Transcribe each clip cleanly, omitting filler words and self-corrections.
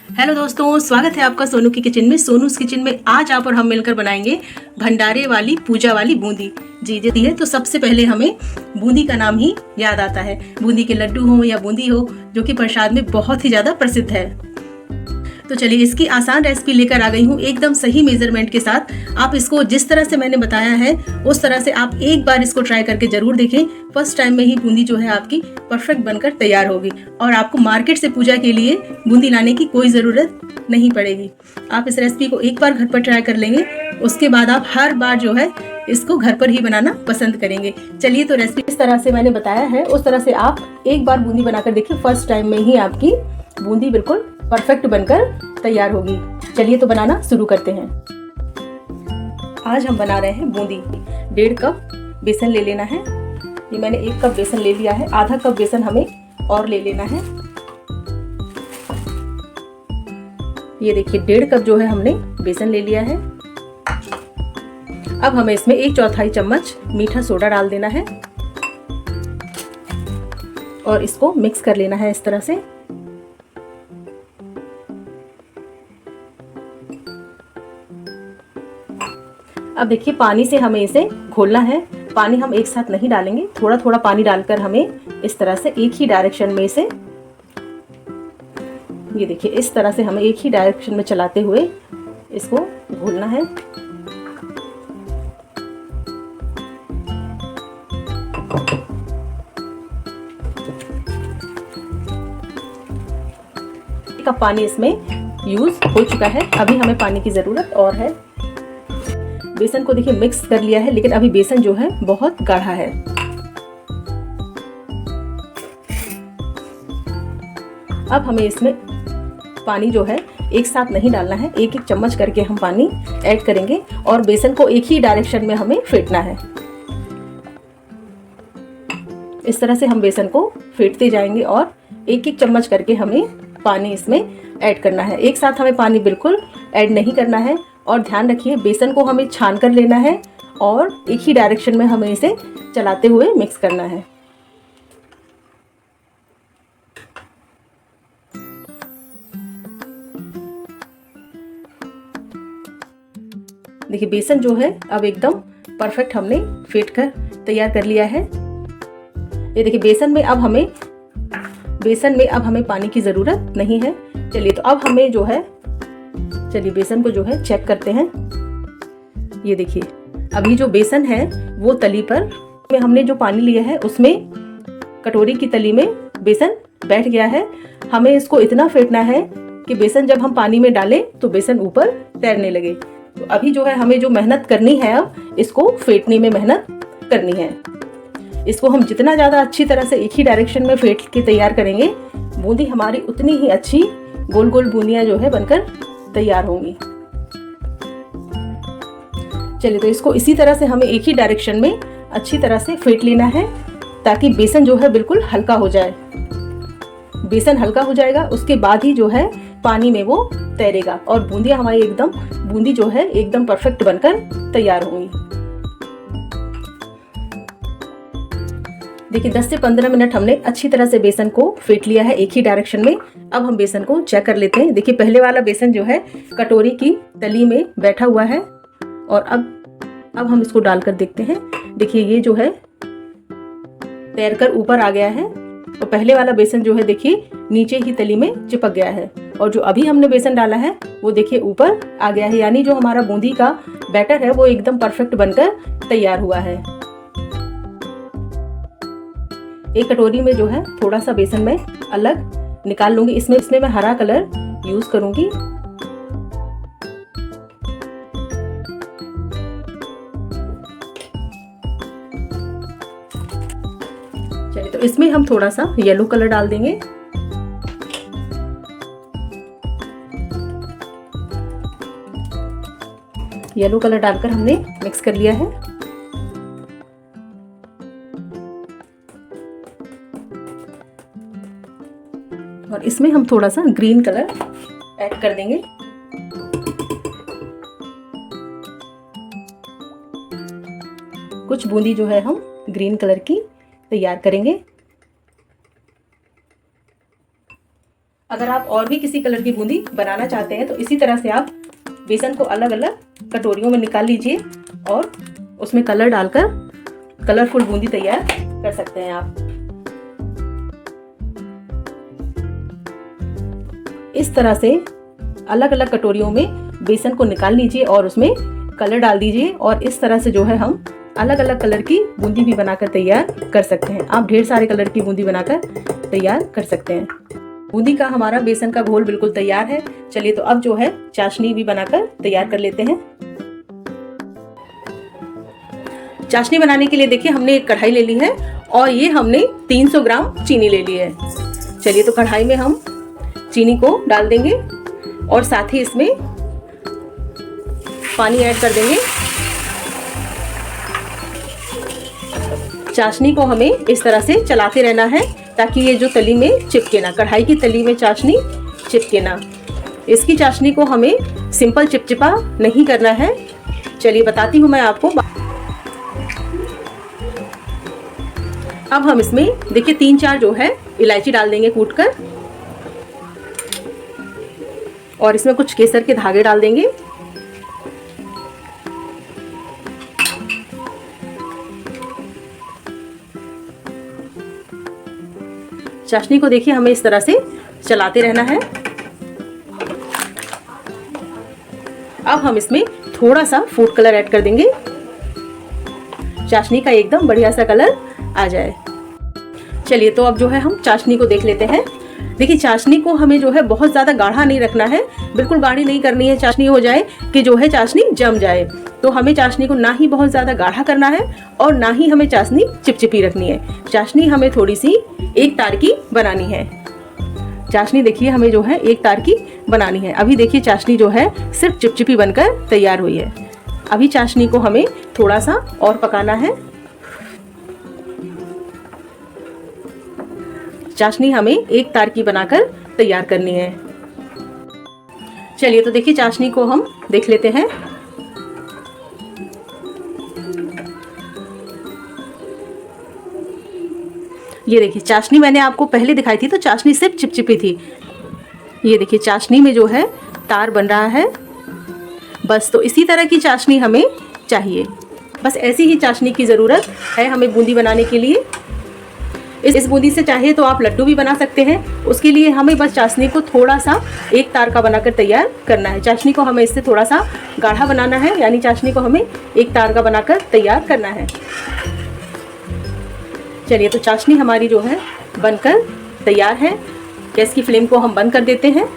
Hello दोस्तों, स्वागत है आपका सोनू की किचन में। सोनूस किचन में आज आप और हम मिलकर बनाएंगे भंडारे वाली पूजा वाली बूंदी। जी जी है। तो सबसे पहले हमें बूंदी का नाम ही याद आता है। बूंदी के लड्डू हो या बूंदी हो, जो कि प्रसाद में बहुत ही ज्यादा प्रसिद्ध है। तो चलिए इसकी आसान रेसिपी लेकर आ गई हूँ, एकदम सही मेजरमेंट के साथ। आप इसको जिस तरह से मैंने बताया है उस तरह से आप एक बार इसको ट्राई करके जरूर देखें। फर्स्ट टाइम में ही बूंदी जो है आपकी परफेक्ट बनकर तैयार होगी और आपको मार्केट से पूजा के लिए बूंदी लाने की कोई ज़रूरत नहीं पड़ेगी। आप इस रेसिपी को एक बार घर पर ट्राई कर लेंगे, उसके बाद आप हर बार जो है इसको घर पर ही बनाना पसंद करेंगे। चलिए, तो रेसिपी इस तरह से मैंने बताया है उस तरह से आप एक बार बूंदी बनाकर देखिए। फर्स्ट टाइम में ही आपकी बूंदी बिल्कुल परफेक्ट बनकर तैयार होगी। चलिए तो बनाना शुरू करते हैं। आज हम बना रहे हैं बूंदी। 1.5 कप बेसन ले लेना है। ये मैंने 1 कप बेसन ले लिया है, आधा कप बेसन हमें और ले लेना है। ये देखिए 1.5 कप जो है हमने बेसन ले लिया है। अब हमें इसमें 1/4 चम्मच मीठा सोडा डाल देना है और इसको मिक्स कर लेना है इस तरह से। अब देखिए पानी से हमें इसे घोलना है। पानी हम एक साथ नहीं डालेंगे, थोड़ा थोड़ा पानी डालकर हमें इस तरह से एक ही डायरेक्शन में इसे, ये देखिए इस तरह से हमें एक ही डायरेक्शन में चलाते हुए इसको घोलना है। एक कप पानी इसमें यूज हो चुका है। अभी हमें पानी की जरूरत और है। बेसन को देखिए मिक्स कर लिया है, लेकिन अभी बेसन जो है बहुत गाढ़ा है। अब हमें इसमें पानी जो है एक साथ नहीं डालना है, एक एक चम्मच करके हम पानी ऐड करेंगे और बेसन को एक ही डायरेक्शन में हमें फेंटना है। इस तरह से हम बेसन को फेंटते जाएंगे और एक एक चम्मच करके हमें पानी इसमें ऐड करना है। एक साथ हमें पानी बिल्कुल ऐड नहीं करना है। और ध्यान रखिए बेसन को हमें छान कर लेना है और एक ही डायरेक्शन में हमें इसे चलाते हुए मिक्स करना है। देखिए बेसन जो है अब एकदम परफेक्ट हमने फेंट कर तैयार कर लिया है। ये देखिए बेसन में अब हमें पानी की ज़रूरत नहीं है। चलिए तो अब हमें जो है, चलिए बेसन को जो है चेक करते हैं। ये देखिए अभी जो बेसन है वो तली पर में हमने जो पानी लिया है उसमें कटोरी की तली में बेसन बैठ गया है। हमें इसको इतना फेंटना है कि बेसन जब हम पानी में डालें तो बेसन ऊपर तैरने लगे। तो अभी जो है हमें जो मेहनत करनी है, अब इसको फेंटने में मेहनत करनी है। इसको हम जितना ज़्यादा अच्छी तरह से एक ही डायरेक्शन में फेंट के तैयार करेंगे, बूंदी हमारी उतनी ही अच्छी गोल गोल बूंदियाँ जो है बनकर तैयार होंगी। चलिए तो इसको इसी तरह से हमें एक ही डायरेक्शन में अच्छी तरह से फेंट लेना है ताकि बेसन जो है बिल्कुल हल्का हो जाए। बेसन हल्का हो जाएगा उसके बाद ही जो है पानी में वो तैरेगा और बूंदियाँ हमारी बूंदी जो है एकदम परफेक्ट बनकर तैयार होंगी। देखिए 10 से 15 मिनट हमने अच्छी तरह से बेसन को फेंट लिया है एक ही डायरेक्शन में। अब हम बेसन को चेक कर लेते हैं। देखिए पहले वाला बेसन जो है कटोरी की तली में बैठा हुआ है और अब हम इसको डालकर देखते हैं। देखिए ये जो है तैरकर ऊपर आ गया है और पहले वाला बेसन जो है देखिए नीचे ही तली में चिपक गया है और जो अभी हमने बेसन डाला है वो देखिए ऊपर आ गया है। यानी जो हमारा बूंदी का बैटर है वो एकदम परफेक्ट बनकर तैयार हुआ है। एक कटोरी में जो है थोड़ा सा बेसन मैं अलग निकाल लूंगी। इसमें मैं हरा कलर यूज करूंगी। चलिए तो इसमें हम थोड़ा सा येलो कलर डाल देंगे। येलो कलर डालकर हमने मिक्स कर लिया है। और इसमें हम थोड़ा सा ग्रीन कलर ऐड कर देंगे। कुछ बूंदी जो है हम ग्रीन कलर की तैयार करेंगे। अगर आप और भी किसी कलर की बूंदी बनाना चाहते हैं तो इसी तरह से आप बेसन को अलग अलग कटोरियों में निकाल लीजिए और उसमें कलर डालकर कलरफुल बूंदी तैयार कर सकते हैं आप। इस तरह से अलग अलग कटोरियों में बेसन को निकाल लीजिए और उसमें कलर डाल दीजिए और इस तरह से जो है हम अलग अलग कलर की बूंदी भी बनाकर तैयार कर सकते हैं। आप ढेर सारे कलर की बूंदी बनाकर तैयार कर सकते हैं। बूंदी का हमारा बेसन का घोल बिल्कुल तैयार है। चलिए तो अब जो है चाशनी भी बनाकर तैयार कर लेते हैं। चाशनी बनाने के लिए देखिए हमने एक कढ़ाई ले ली है और ये हमने 300 ग्राम चीनी ले ली है। चलिए तो कढ़ाई में हम चीनी को डाल देंगे और साथ ही इसमें पानी ऐड कर देंगे। चाशनी को हमें इस तरह से चलाते रहना है ताकि ये जो तली में चिपके ना, कढ़ाई की तली में चाशनी चिपके ना। इसकी चाशनी को हमें सिंपल चिपचिपा नहीं करना है। चलिए बताती हूँ मैं आपको। अब हम इसमें देखिए 3-4 जो है इलायची डाल देंगे कूटकर और इसमें कुछ केसर के धागे डाल देंगे। चाशनी को देखिए हमें इस तरह से चलाते रहना है। अब हम इसमें थोड़ा सा फूड कलर ऐड कर देंगे, चाशनी का एकदम बढ़िया सा कलर आ जाए। चलिए तो अब जो है हम चाशनी को देख लेते हैं। देखिए चाशनी को हमें जो है बहुत ज़्यादा गाढ़ा नहीं रखना है, बिल्कुल गाढ़ी नहीं करनी है। चाशनी हो जाए कि जो है चाशनी जम जाए, तो हमें चाशनी को ना ही बहुत ज़्यादा गाढ़ा करना है और ना ही हमें चाशनी चिपचिपी रखनी है। चाशनी हमें थोड़ी सी एक तार की बनानी है। चाशनी देखिए हमें जो है एक तार की बनानी है। अभी देखिए चाशनी जो है सिर्फ चिपचिपी बनकर तैयार हुई है। अभी चाशनी को हमें थोड़ा सा और पकाना है। चाशनी हमें एक तार की बनाकर तैयार करनी है। चलिए तो देखिए चाशनी को हम देख लेते हैं। ये देखिए चाशनी मैंने आपको पहले दिखाई थी तो चाशनी सिर्फ चिपचिपी थी। ये देखिए चाशनी में जो है तार बन रहा है। बस तो इसी तरह की चाशनी हमें चाहिए। बस ऐसी ही चाशनी की ज़रूरत है हमें बूंदी बनाने के लिए। इस बूंदी से चाहे तो आप लड्डू भी बना सकते हैं। उसके लिए हमें बस चाशनी को थोड़ा सा एक तार का बनाकर तैयार करना है। चाशनी को हमें इससे थोड़ा सा गाढ़ा बनाना है, यानी चाशनी को हमें एक तार का बनाकर तैयार करना है। चलिए तो चाशनी हमारी जो है बनकर तैयार है। गैस की फ्लेम को हम बंद कर देते हैं।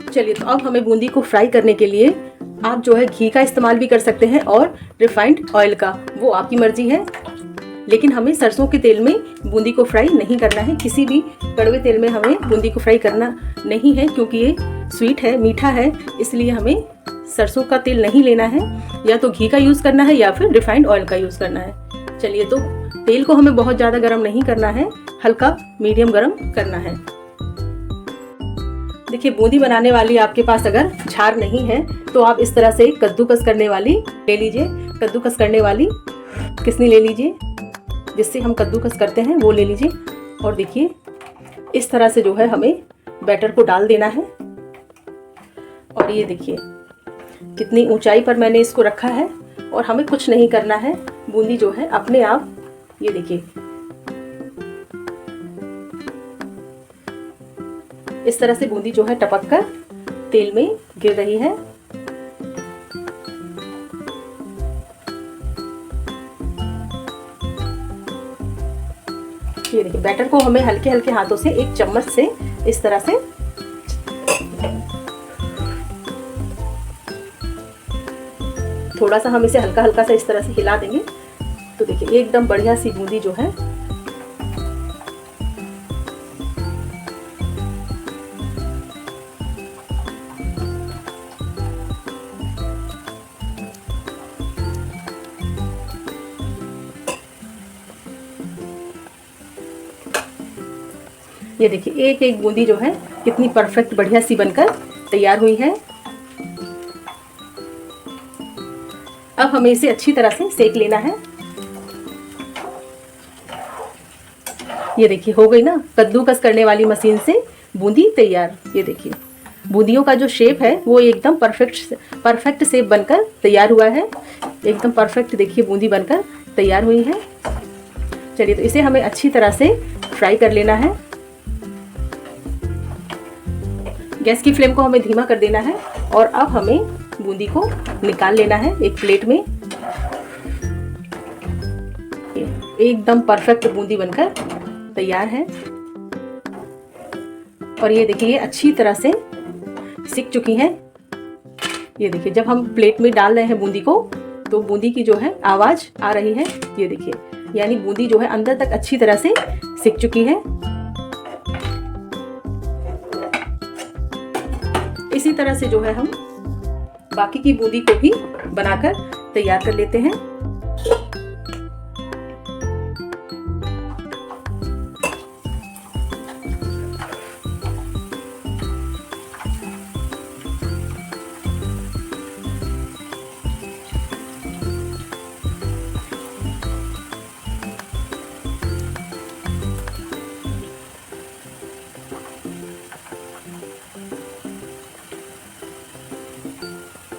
चलिए तो अब हमें बूंदी को फ्राई करने के लिए आप जो है घी का इस्तेमाल भी कर सकते हैं और रिफाइंड ऑयल का, वो आपकी मर्जी है। लेकिन हमें सरसों के तेल में बूंदी को फ्राई नहीं करना है। किसी भी कड़वे तेल में हमें बूंदी को फ्राई करना नहीं है, क्योंकि ये स्वीट है, मीठा है, इसलिए हमें सरसों का तेल नहीं लेना है। या तो घी का यूज़ करना है या फिर रिफाइंड ऑयल का यूज़ करना है। चलिए तो तेल को हमें बहुत ज़्यादा गर्म नहीं करना है, हल्का मीडियम गर्म करना है। देखिए बूंदी बनाने वाली आपके पास अगर झार नहीं है तो आप इस तरह से कद्दूकस करने वाली ले लीजिए। कद्दूकस करने वाली किसनी ले लीजिए, जिससे हम कद्दूकस करते हैं वो ले लीजिए। और देखिए इस तरह से जो है हमें बैटर को डाल देना है। और ये देखिए कितनी ऊंचाई पर मैंने इसको रखा है और हमें कुछ नहीं करना है। बूंदी जो है अपने आप, ये देखिए इस तरह से बूंदी जो है टपक कर तेल में गिर रही है। ये देखिए बैटर को हमें हल्के हल्के हाथों से एक चम्मच से इस तरह से थोड़ा सा हम इसे हल्का हल्का सा इस तरह से हिला देंगे तो देखिए एकदम बढ़िया सी बूंदी जो है ये देखिए एक एक बूंदी जो है कितनी परफेक्ट बढ़िया सी बनकर तैयार हुई है। अब हमें इसे अच्छी तरह से सेक लेना है। ये देखिए हो गई ना कद्दूकस करने वाली मशीन से बूंदी तैयार। ये देखिए बूंदियों का जो शेप है वो एकदम परफेक्ट शेप बनकर तैयार हुआ है। एकदम परफेक्ट देखिए बूंदी बनकर तैयार हुई है। चलिए तो इसे हमें अच्छी तरह से फ्राई कर लेना है। गैस की फ्लेम को हमें धीमा कर देना है और अब हमें बूंदी को निकाल लेना है एक प्लेट में। एकदम परफेक्ट बूंदी बनकर तैयार है। और ये देखिए ये अच्छी तरह से सिक चुकी हैं। ये देखिए जब हम प्लेट में डाल रहे हैं बूंदी को तो बूंदी की जो है आवाज आ रही है। ये देखिए यानी बूंदी जो है अंदर तक अच्छी तरह से सिक चुकी है। इसी तरह से जो है हम बाकी की बूंदी को भी बनाकर तैयार कर लेते हैं।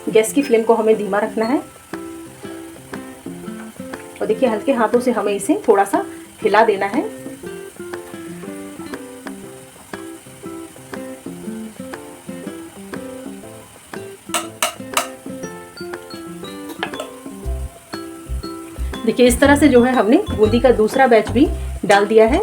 गैस की फ्लेम को हमें धीमा रखना है और देखिए हल्के हाथों से हमें इसे थोड़ा सा हिला देना है। देखिए इस तरह से जो है हमने बूंदी का दूसरा बैच भी डाल दिया है।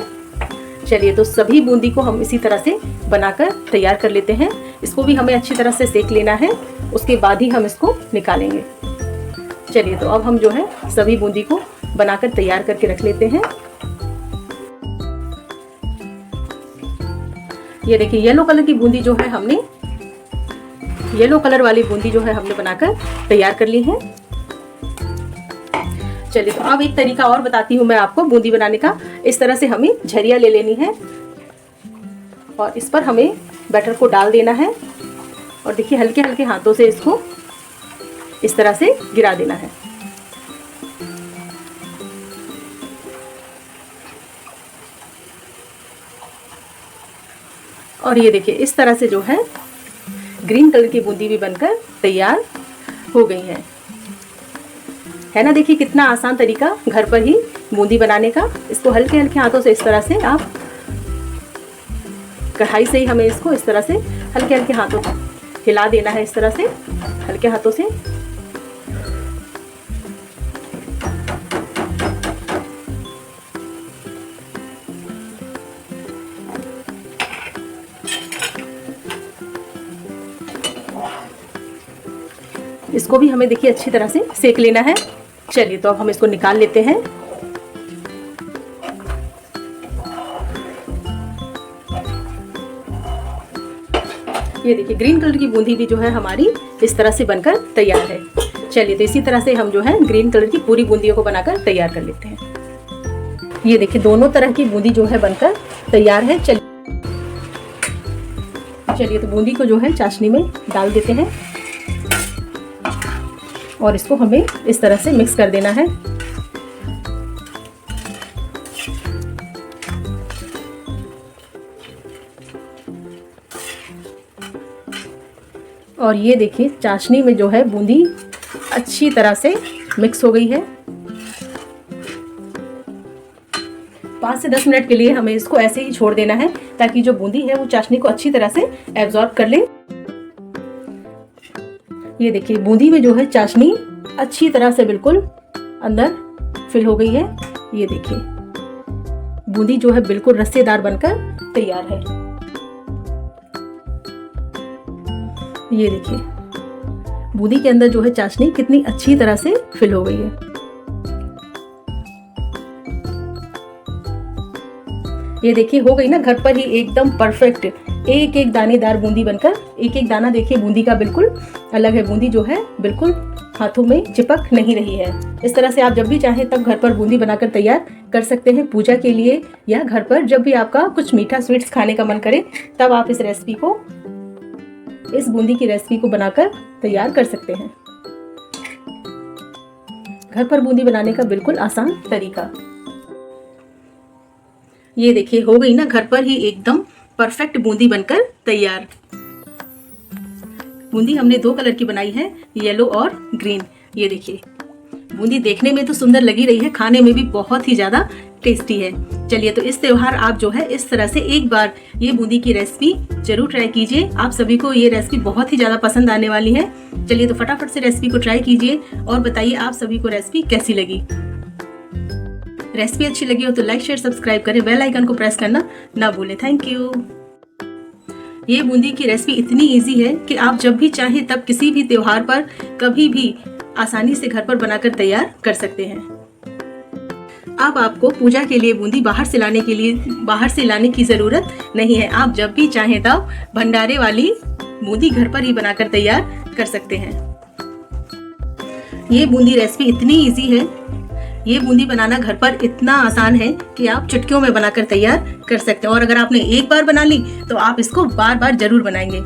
चलिए तो सभी बूंदी को हम इसी तरह से बनाकर तैयार कर लेते हैं। इसको भी हमें अच्छी तरह से सेक लेना है, उसके बाद ही हम इसको निकालेंगे। चलिए तो अब हम जो है सभी बूंदी को बनाकर तैयार करके रख लेते हैं। ये देखिए येलो कलर की बूंदी जो है हमने येलो कलर वाली बूंदी जो है हमने बनाकर तैयार कर ली है। चलिए तो अब एक तरीका और बताती हूँ मैं आपको बूंदी बनाने का। इस तरह से हमें झरिया ले लेनी है और इस पर हमें बैटर को डाल देना है और देखिए हल्के हल्के हाथों से इसको इस तरह से गिरा देना है। और ये देखिए इस तरह से जो है ग्रीन कलर की बूंदी भी बनकर तैयार हो गई है ना। देखिए कितना आसान तरीका घर पर ही बूंदी बनाने का। इसको हल्के हल्के हाथों से इस तरह से आप कढ़ाई से ही हमें इसको इस तरह से हल्के हल्के हाथों से हिला देना है। इस तरह से हल्के हाथों से इसको भी हमें देखिए अच्छी तरह से सेक लेना है। चलिए तो अब हम इसको निकाल लेते हैं। ये देखिए ग्रीन कलर की बूंदी भी जो है हमारी इस तरह से बनकर तैयार है। चलिए तो इसी तरह से हम जो है ग्रीन कलर की पूरी बूंदियों को बनाकर तैयार कर लेते हैं। ये देखिए दोनों तरह की बूंदी जो है बनकर तैयार है। चलिए तो बूंदी को जो है चाशनी में डाल देते हैं और इसको हमें इस तरह से मिक्स कर देना है। और ये देखिए चाशनी में जो है बूंदी अच्छी तरह से मिक्स हो गई है। 5 से 10 मिनट के लिए हमें इसको ऐसे ही छोड़ देना है ताकि जो बूंदी है वो चाशनी को अच्छी तरह से एब्जॉर्ब कर ले। ये देखिए बूंदी में जो है चाशनी अच्छी तरह से बिल्कुल अंदर फिल हो गई है। ये देखिए बूंदी जो है बिल्कुल रस्सेदार बनकर तैयार है। ये देखिए बूंदी के अंदर जो है चाशनी कितनी अच्छी तरह से फिल हो गई है। ये देखिए हो गई ना घर पर ही एकदम परफेक्ट एक एक दानेदार बूंदी बनकर। एक एक दाना देखिए बूंदी का बिल्कुल अलग है। बूंदी जो है बिल्कुल हाथों में चिपक नहीं रही है। इस तरह से आप जब भी चाहें तब घर पर बूंदी बनाकर तैयार कर सकते हैं पूजा के लिए, या घर पर जब भी आपका कुछ मीठा स्वीट्स खाने का मन करे तब आप इस रेसिपी को, इस बूंदी की रेसिपी को बनाकर तैयार कर सकते हैं। घर पर बूंदी बनाने का बिल्कुल आसान तरीका। ये देखिए हो गई ना घर पर ही एकदम परफेक्ट बूंदी बनकर तैयार। बूंदी हमने 2 कलर की बनाई है, येलो और ग्रीन। ये देखिए बूंदी देखने में तो सुंदर लगी रही है, खाने में भी बहुत ही ज़्यादा टेस्टी है। चलिए तो इस त्योहार आप जो है इस तरह से एक बार ये बूंदी की रेसिपी जरूर ट्राई कीजिए। आप सभी को ये रेसिपी बहुत ही ज़्यादा पसंद आने वाली है। चलिए तो फटाफट से रेसिपी को ट्राई कीजिए और बताइए आप सभी को रेसिपी कैसी लगी। रेसिपी अच्छी लगी हो तो लाइक शेयर सब्सक्राइब करें, बेल आइकन को प्रेस करना ना भूलें। Thank you. ये बूंदी की रेसिपी इतनी इजी है कि आप जब भी चाहें तब किसी भी त्योहार पर कभी भी आसानी से घर पर बनाकर तैयार कर सकते हैं। अब आपको पूजा के लिए बूंदी बाहर से लाने की जरूरत नहीं है। आप जब भी चाहें तब भंडारे वाली बूंदी घर पर ही बनाकर तैयार कर सकते हैं। ये बूंदी रेसिपी इतनी इजी है, ये बूंदी बनाना घर पर इतना आसान है कि आप चुटकियों में बनाकर तैयार कर सकते हैं। और अगर आपने एक बार बना ली तो आप इसको बार बार जरूर बनाएंगे।